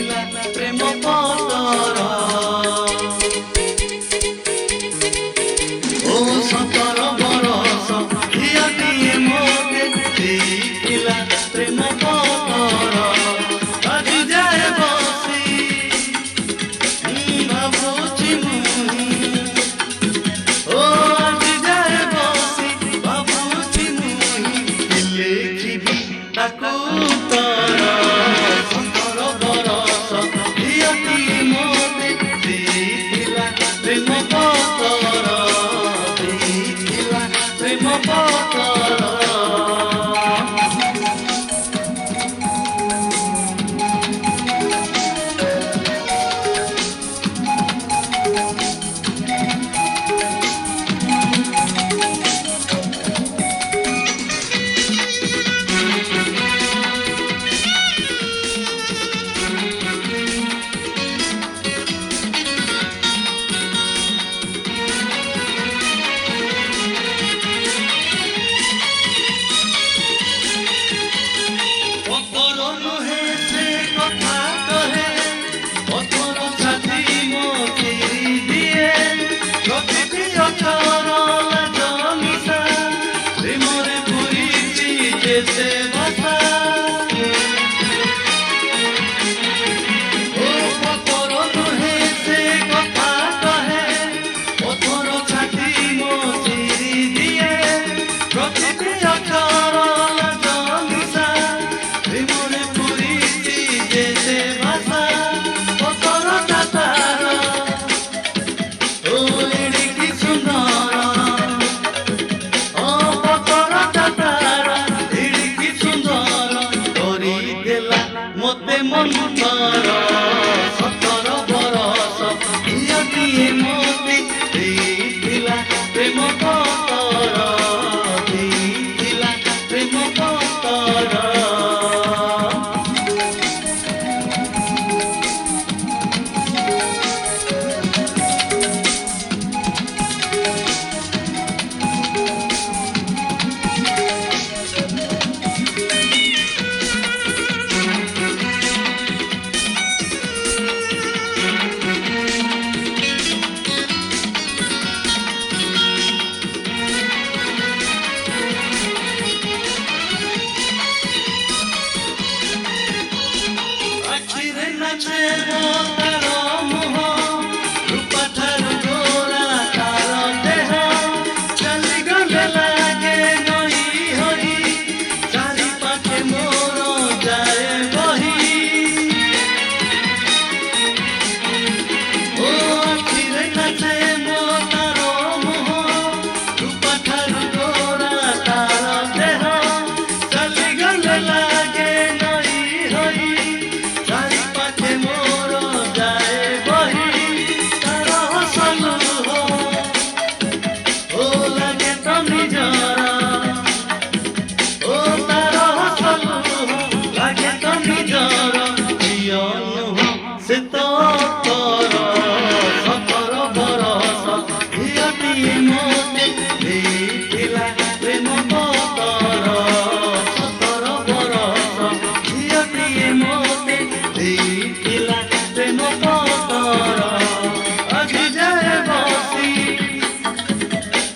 ଦେଇଥିଲା ପ୍ରେମ ପତର। ଓ 17 ବରଷ ଝିଅଟିଏ ମୋତେ ଦେଇଥିଲା ପ୍ରେମ ପତର। ଆଜି ଯାଏ ବସି ଭାବୁଛି ମୁଁ, ଓ ଆଜି ଯାଏ ବସି ଭାବୁଛି ମୁଁ ଲେଖିବି ତାକୁ ଉତ୍ତର। 17 ବରଷ ଝିଅଟିଏ ମୋତେ ଦେଇଥିଲା ପ୍ରେମ ପତର, ଦେଇଥିଲା ପ୍ରେମ ପତର। ମୋତେ ମନ୍ଥର 17 ବରଷ ଝିଅଟିଏ ମୋତେ ଦେଇଥିଲା ପ୍ରେମ ପତର, ଦେଇଥିଲା ପ୍ରେମ ପତର। ସେ ତ 17 ବରଷ ଝିଅଟିଏ ମୋତେ ଦେଇଥିଲା ପ୍ରେମ ପତର। 17 ବରଷ ଝିଅଟିଏ ମୋତେ ଦେଇଥିଲା ପ୍ରେମ ପତର। ଆଜି ଯାଏ ବସି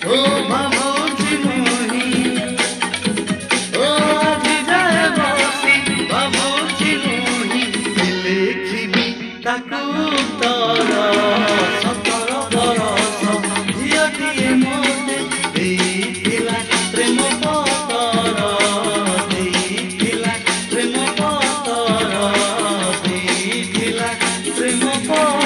ଓ ଭାବୁଛି ମୁହିଁ, ଓ ଆଜି ଯାଏ ବସି ଭାବୁଛି ମୁହିଁ ଲେଖିବି ତାକୁ ଉତ୍ତର। 17 ବରଷ ଝିଅଟିଏ ମୋତେ ଦେଇଥିଲା ପ୍ରେମ ପତର, ଦେଇଥିଲା ପ୍ରେମ ପତର, ଦେଇଥିଲା ପ୍ରେମ ପତର।